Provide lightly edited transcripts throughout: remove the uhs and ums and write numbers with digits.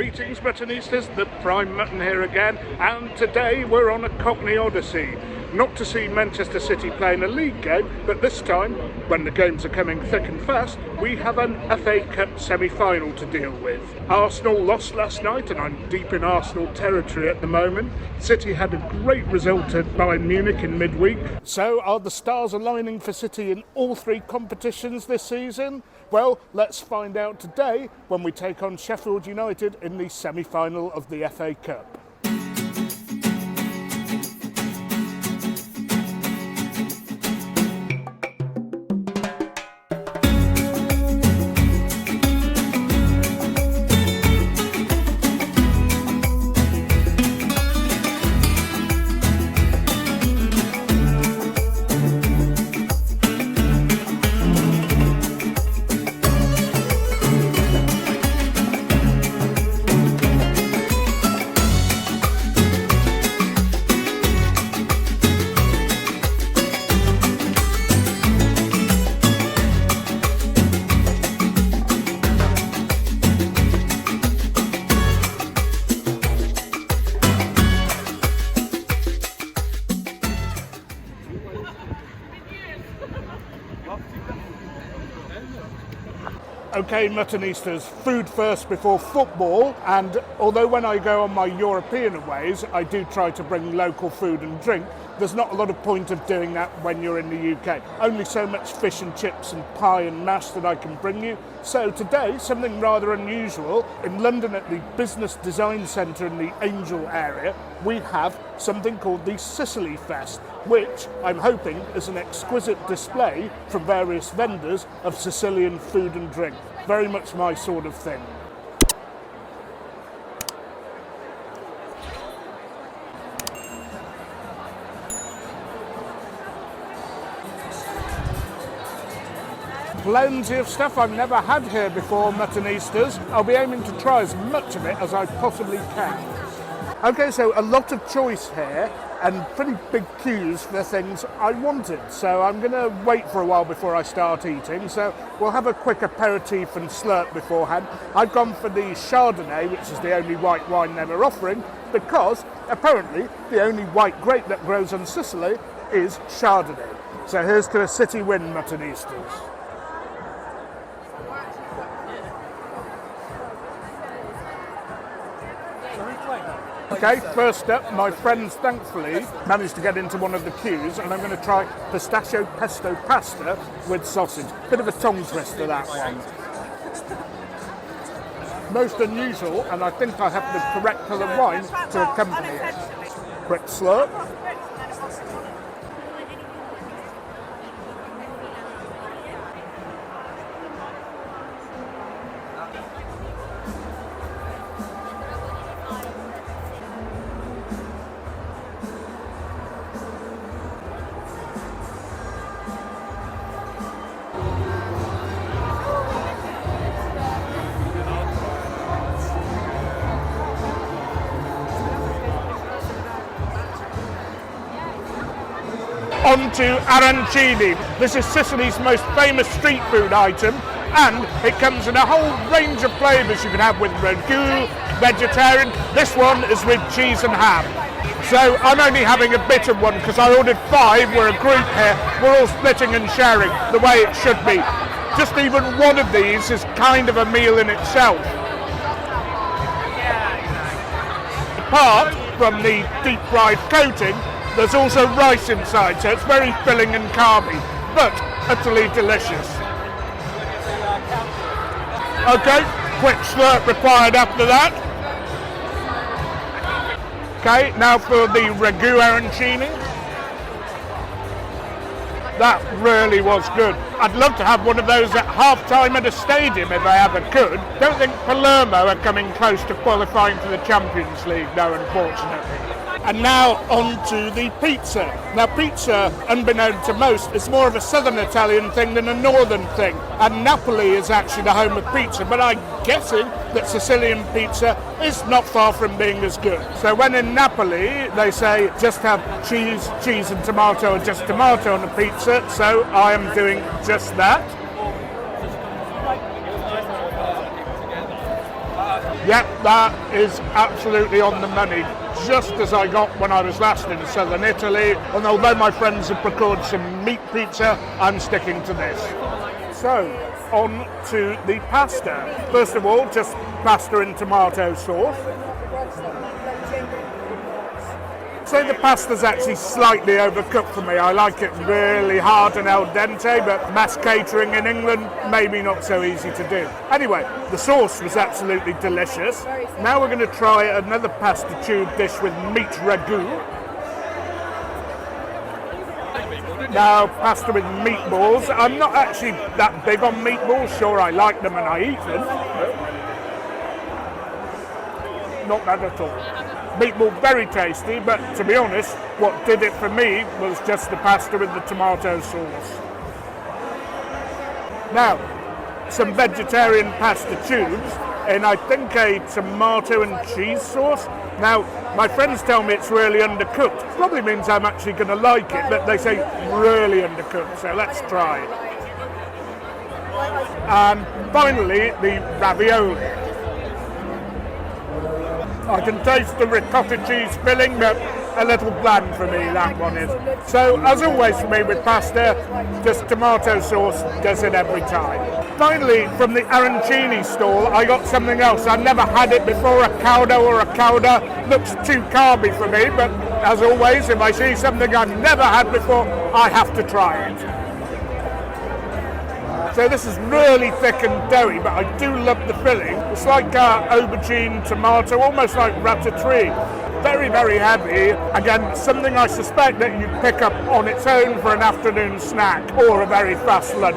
Greetings Muttonistas, the Prime Mutton here again, and today we're on a cockney odyssey. Not to see Manchester City playing a league game, but this time, when the games are coming thick and fast, we have an FA Cup semi-final to deal with. Arsenal lost last night, and I'm deep in Arsenal territory at the moment. City had a great result at Bayern Munich in midweek. So, are the stars aligning for City in all three competitions this season? Well, let's find out today when we take on Sheffield United in the semi-final of the FA Cup. Okay, Muttonistas, food first before football, and although when I go on my European aways I do try to bring local food and drink, there's not a lot of point of doing that when you're in the UK. Only so much fish and chips and pie and mash that I can bring you. So today, something rather unusual. In London at the Business Design Centre in the Angel area, we have something called the Sicily Fest, which I'm hoping is an exquisite display from various vendors of Sicilian food and drink. Very much my sort of thing. Plenty of stuff I've never had here before, Muttonistas. I'll be aiming to try as much of it as I possibly can. Okay, so a lot of choice here and pretty big queues for things I wanted. So I'm going to wait for a while before I start eating. So we'll have a quick aperitif and slurp beforehand. I've gone for the Chardonnay, which is the only white wine they were offering, because apparently the only white grape that grows on Sicily is Chardonnay. So here's to a City win, Muttonistas. Okay, first up, my friends thankfully managed to get into one of the queues, and I'm going to try pistachio pesto pasta with sausage. Bit of a tongue twister, that one. Most unusual, and I think I have the correct colour wine to accompany it. Quick slurp. On to arancini. This is Sicily's most famous street food item, and it comes in a whole range of flavours you can have with ragu, vegetarian. This one is with cheese and ham. So I'm only having a bit of one because I ordered 5, we're a group here, we're all splitting and sharing the way it should be. Just even one of these is kind of a meal in itself. Apart from the deep fried coating, there's also rice inside, so it's very filling and carby, but utterly delicious. Okay, quick slurp required after that. Okay, now for the ragu arancini. That really was good. I'd love to have one of those at half-time at a stadium if I ever could. Don't think Palermo are coming close to qualifying for the Champions League, though, unfortunately. And now on to the pizza. Now pizza, unbeknown to most, is more of a southern Italian thing than a northern thing. And Napoli is actually the home of pizza, but I'm guessing that Sicilian pizza is not far from being as good. So when in Napoli, they say just have cheese and tomato, or just tomato on a pizza, so I am doing just that. Yep, that is absolutely on the money. Just as I got when I was last in southern Italy. And although my friends have procured some meat pizza, I'm sticking to this. So, on to the pasta. First of all, just pasta in tomato sauce. So the pasta's actually slightly overcooked for me. I like it really hard and al dente, but mass catering in England, maybe not so easy to do. Anyway, the sauce was absolutely delicious. Now we're going to try another pasta tube dish with meat ragu. Now, pasta with meatballs. I'm not actually that big on meatballs. Sure, I like them and I eat them. Not bad at all. Meatball very tasty, but to be honest, what did it for me was just the pasta with the tomato sauce. Now, some vegetarian pasta tubes in I think a tomato and cheese sauce. Now, my friends tell me it's really undercooked. Probably means I'm actually going to like it, but they say really undercooked, so let's try. And finally, the ravioli. I can taste the ricotta cheese filling, but a little bland for me, that one is. So, as always for me with pasta, just tomato sauce does it every time. Finally, from the arancini stall, I got something else. I've never had it before, a caldo or a calda. Looks too carby for me, but as always, if I see something I've never had before, I have to try it. So this is really thick and doughy, but I do love the filling. It's like aubergine tomato, almost like ratatouille. Very, very heavy. Again, something I suspect that you'd pick up on its own for an afternoon snack or a very fast lunch.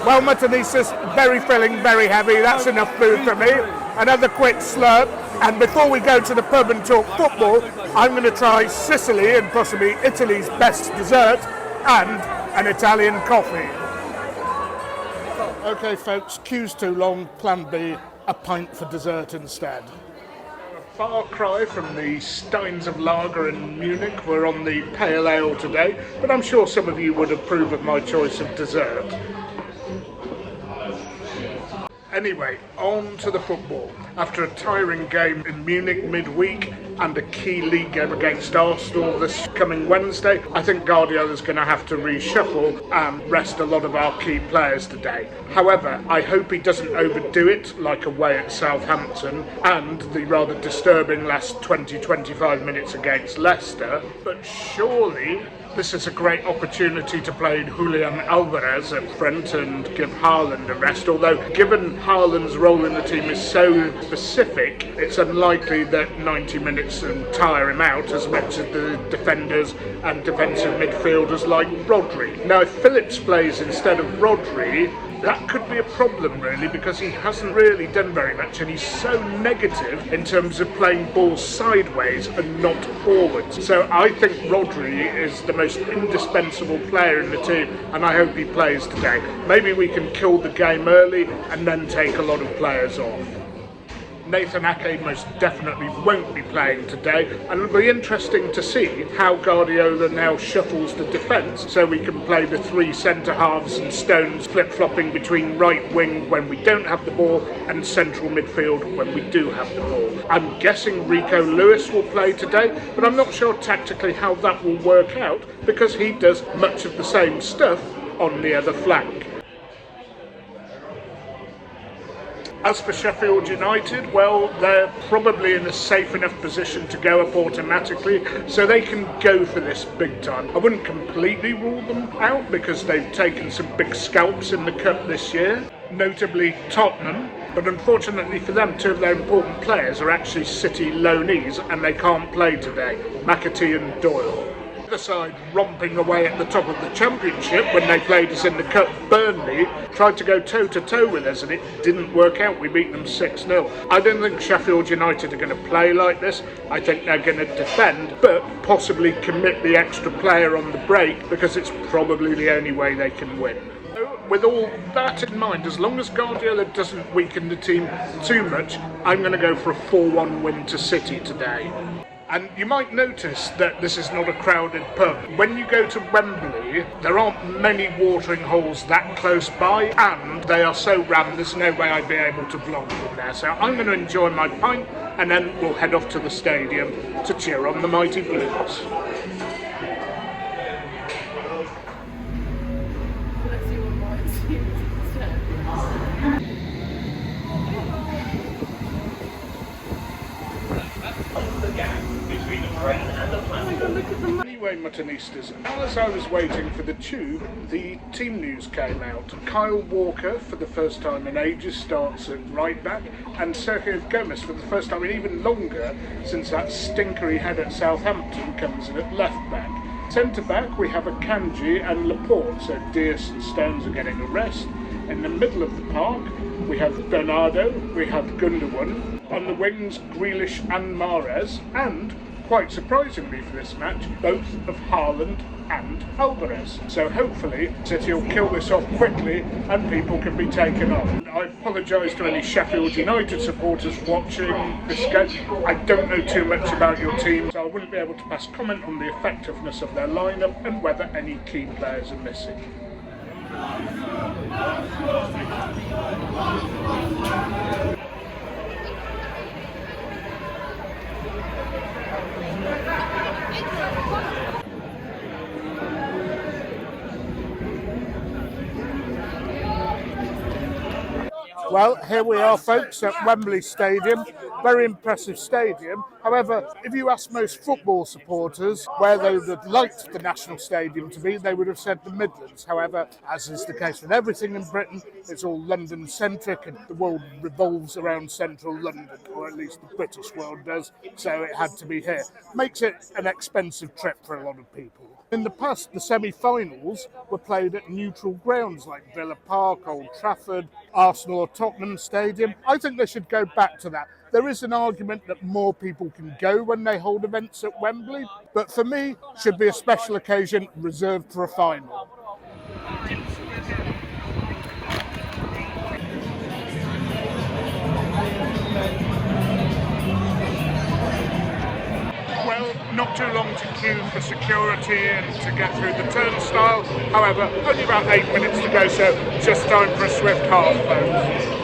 Well, Muttonistas, very filling, very heavy. That's enough food for me. Another quick slurp. And before we go to the pub and talk football, I'm going to try Sicily and possibly Italy's best dessert and an Italian coffee. Okay, folks, queue's too long. Plan B, a pint for dessert instead. A far cry from the steins of lager in Munich. We're on the pale ale today, but I'm sure some of you would approve of my choice of dessert. Anyway, on to the football. After a tiring game in Munich midweek and a key league game against Arsenal this coming Wednesday, I think Guardiola's going to have to reshuffle and rest a lot of our key players today. However, I hope he doesn't overdo it like away at Southampton and the rather disturbing last 20-25 minutes against Leicester, but surely this is a great opportunity to play Julian Alvarez up front and give Haaland a rest, although given Haaland's role in the team is so specific, it's unlikely that 90 minutes will tire him out as much as the defenders and defensive midfielders like Rodri. Now, if Phillips plays instead of Rodri, that could be a problem really, because he hasn't really done very much and he's so negative in terms of playing balls sideways and not forwards. So I think Rodri is the most indispensable player in the team and I hope he plays today. Maybe we can kill the game early and then take a lot of players off. Nathan Ake most definitely won't be playing today, and it'll be interesting to see how Guardiola now shuffles the defence so we can play the three centre-halves and Stones flip-flopping between right wing when we don't have the ball and central midfield when we do have the ball. I'm guessing Rico Lewis will play today, but I'm not sure tactically how that will work out because he does much of the same stuff on the other flank. As for Sheffield United, well, they're probably in a safe enough position to go up automatically, so they can go for this big time. I wouldn't completely rule them out because they've taken some big scalps in the Cup this year, notably Tottenham, but unfortunately for them, two of their important players are actually City loanees and they can't play today, McAtee and Doyle. The other side romping away at the top of the Championship when they played us in the Cup, Burnley tried to go toe-to-toe with us and it didn't work out. We beat them 6-0. I don't think Sheffield United are going to play like this. I think they're going to defend, but possibly commit the extra player on the break because it's probably the only way they can win. With all that in mind, as long as Guardiola doesn't weaken the team too much, I'm going to go for a 4-1 win to City today. And you might notice that this is not a crowded pub. When you go to Wembley, there aren't many watering holes that close by, and they are so rammed there's no way I'd be able to vlog from there. So I'm going to enjoy my pint, and then we'll head off to the stadium to cheer on the mighty Blues. Anyway, Muttonistas, as I was waiting for the tube, the team news came out. Kyle Walker, for the first time in ages, starts at right back, and Sergio Gomez, for the first time in even longer since that stinker he had at Southampton, comes in at left back. Centre back, we have Akanji and Laporte, so Diaz and Stones are getting a rest. In the middle of the park, we have Bernardo, we have Gundogan. On the wings, Grealish and Mahrez, and quite surprisingly for this match, both of Haaland and Alvarez. So hopefully City will kill this off quickly and people can be taken off. I apologise to any Sheffield United supporters watching this game. I don't know too much about your team, so I wouldn't be able to pass comment on the effectiveness of their lineup and whether any key players are missing. Well, here we are, folks, at Wembley Stadium. Very impressive stadium. However, if you ask most football supporters where they would have liked the National Stadium to be, they would have said the Midlands. However, as is the case with everything in Britain, it's all London-centric and the world revolves around central London, or at least the British world does, so it had to be here. Makes it an expensive trip for a lot of people. In the past, the semi-finals were played at neutral grounds like Villa Park, Old Trafford, Arsenal or Tottenham Stadium. I think they should go back to that. There is an argument that more people can go when they hold events at Wembley, but for me, it should be a special occasion reserved for a final. Not too long to queue for security and to get through the turnstile. However, only about 8 minutes to go, so just time for a swift half-vote.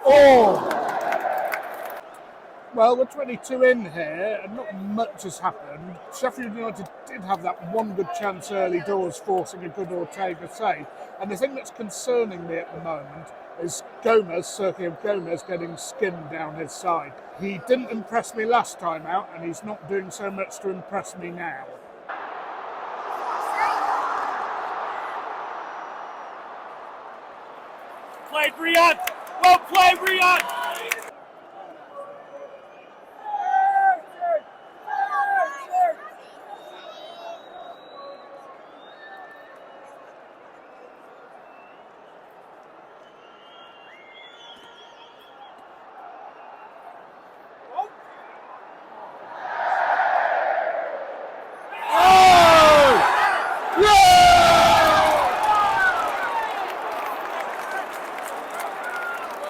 Oh! Well, we're 22 in here, and not much has happened. Sheffield United did have that one good chance early doors, forcing a good Ortega save. And the thing that's concerning me at the moment is Sergio Gomez, getting skinned down his side. He didn't impress me last time out, and he's not doing so much to impress me now. Played, Riyad! Well played, Riyad!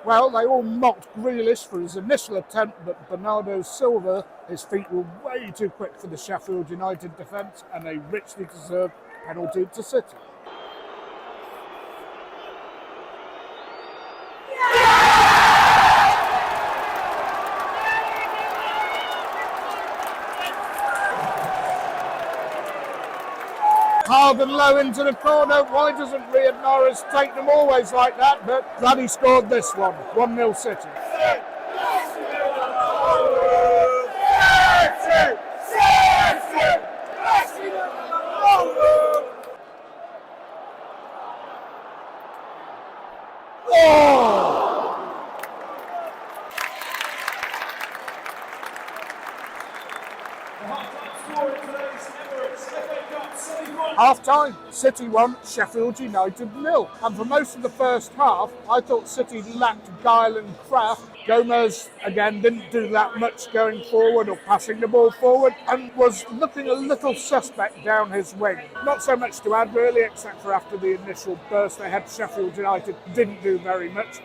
Well, they all mocked Grealish for his initial attempt, but Bernardo Silva, his feet were way too quick for the Sheffield United defence, and a richly deserved penalty to City. Hard and low into the corner. Why doesn't Riyad Mahrez take them always like that? But glad he scored this one. 1-0 City. Half-time, City won, Sheffield United 0. And for most of the first half, I thought City lacked guile and craft. Gomez, again, didn't do that much going forward or passing the ball forward and was looking a little suspect down his wing. Not so much to add, really, except for after the initial burst they had, Sheffield United didn't do very much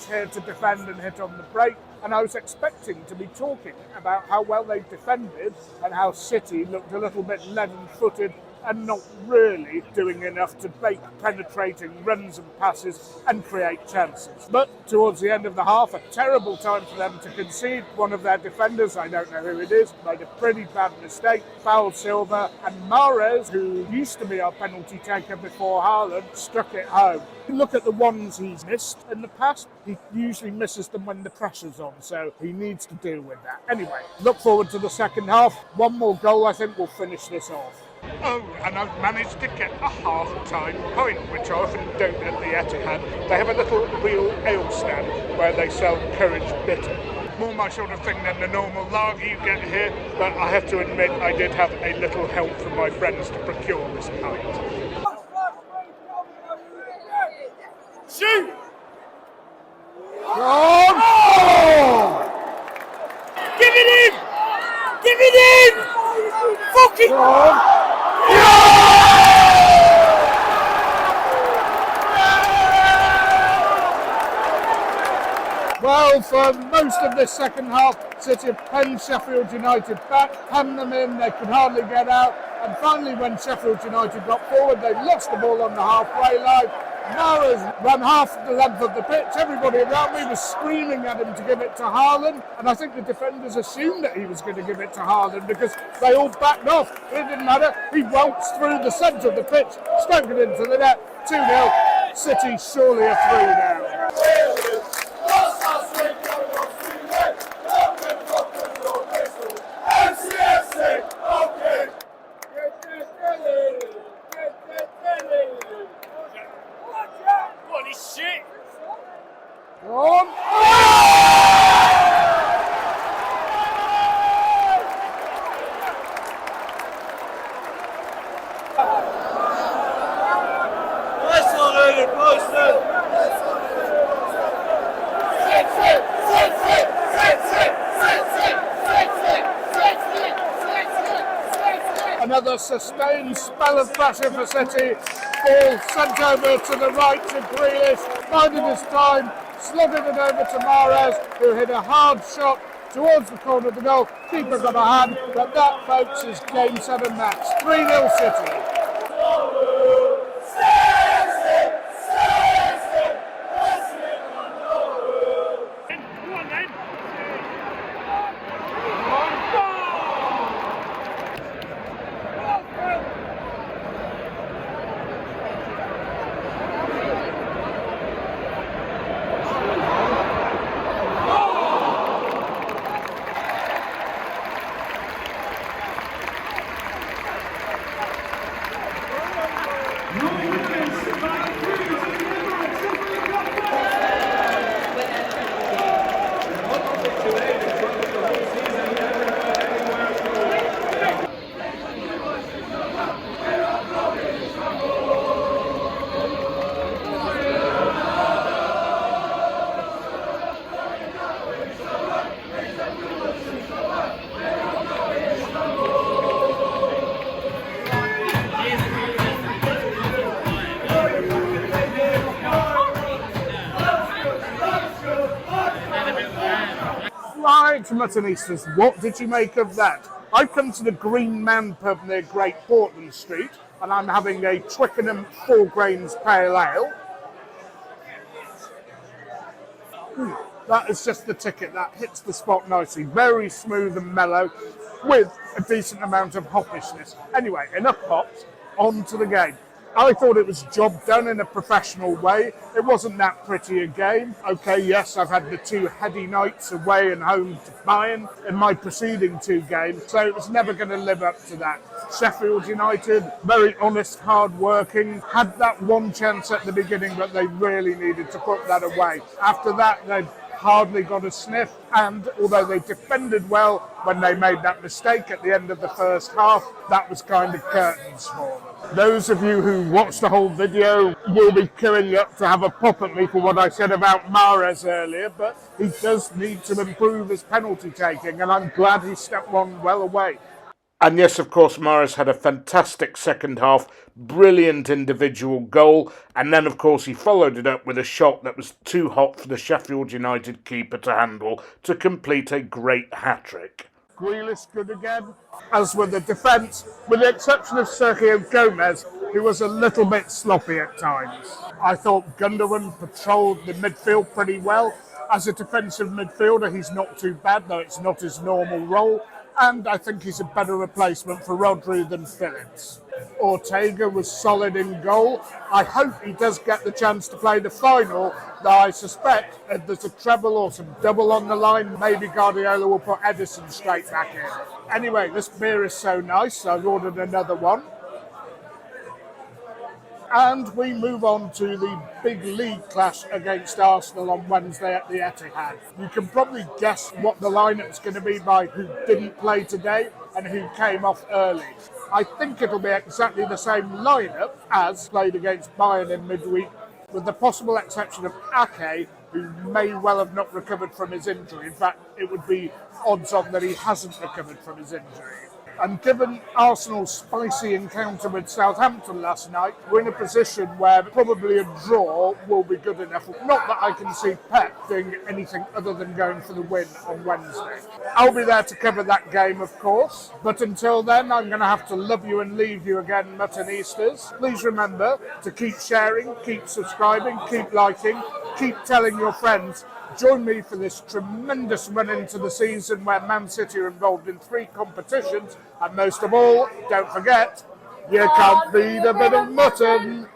here to defend and hit on the break. And I was expecting to be talking about how well they defended and how City looked a little bit leaden-footed and not really doing enough to make penetrating runs and passes and create chances. But towards the end of the half, a terrible time for them to concede. One of their defenders, I don't know who it is, made a pretty bad mistake, fouled Silva, and Mahrez, who used to be our penalty taker before Haaland, struck it home. Look at the ones he's missed in the past. He usually misses them when the pressure's on, so he needs to deal with that. Anyway, look forward to the second half. One more goal, I think, will finish this off. Oh, and I've managed to get a half-time point, which I often don't at the Etihad. They have a little real ale stand where they sell Courage Bitter. More my sort of thing than the normal lager you get here, but I have to admit I did have a little help from my friends to procure this pint. Shoot! Oh! Give it in! Give it in! Fucking... Well, for most of this second half, City have penned Sheffield United back, hemmed them in, they could hardly get out, and finally when Sheffield United got forward, they lost the ball on the halfway line. Mahrez ran half the length of the pitch, everybody around me was screaming at him to give it to Haaland, and I think the defenders assumed that he was going to give it to Haaland because they all backed off. It didn't matter, he waltzed through the centre of the pitch, stuck it into the net, 2-0, City surely a 3 now. What is shit? Another sustained spell of pressure for City. Ball sent over to the right to Grealish, bided his time, slotted it over to Mahrez, who hit a hard shot towards the corner of the goal. Keeper got a hand, but that, folks, is Game 7 match. 3-0 City. Right, Muttonistas, what did you make of that? I've come to the Green Man pub near Great Portland Street and I'm having a Twickenham 4 grains pale ale. That is just the ticket, that hits the spot nicely, very smooth and mellow with a decent amount of hoppishness. Anyway, enough hops, on to the game. I thought it was job done in a professional way. It wasn't that pretty a game. Okay, yes, I've had the 2 heady nights away and home to Bayern in my preceding 2 games, so it was never going to live up to that. Sheffield United, very honest, hard-working, had that one chance at the beginning, but they really needed to put that away. After that, they've hardly got a sniff, and although they defended well when they made that mistake at the end of the first half, that was kind of curtains for them. Those of you who watched the whole video will be queuing up to have a pop at me for what I said about Mahrez earlier, but he does need to improve his penalty taking, and I'm glad he stepped one well away. And yes, of course, Mahrez had a fantastic second half, brilliant individual goal, and then, of course, he followed it up with a shot that was too hot for the Sheffield United keeper to handle to complete a great hat-trick. Grealish good again, as with the defence, with the exception of Sergio Gomez, who was a little bit sloppy at times. I thought Gundogan patrolled the midfield pretty well. As a defensive midfielder, he's not too bad, though it's not his normal role, and I think he's a better replacement for Rodri than Phillips. Ortega was solid in goal. I hope he does get the chance to play the final, though I suspect if there's a treble or some double on the line, maybe Guardiola will put Edison straight back in. Anyway, this beer is so nice, I've ordered another one. And we move on to the big league clash against Arsenal on Wednesday at the Etihad. You can probably guess what the lineup's going to be by who didn't play today and who came off early. I think it'll be exactly the same lineup as played against Bayern in midweek, with the possible exception of Ake, who may well have not recovered from his injury. In fact, it would be odds on that he hasn't recovered from his injury. And given Arsenal's spicy encounter with Southampton last night, we're in a position where probably a draw will be good enough. Not that I can see Pep doing anything other than going for the win on Wednesday. I'll be there to cover that game, of course. But until then, I'm going to have to love you and leave you again, Muttonistas. Please remember to keep sharing, keep subscribing, keep liking, keep telling your friends. Join me for this tremendous run into the season where Man City are involved in 3 competitions, and most of all, don't forget, you can't beat a bit of mutton.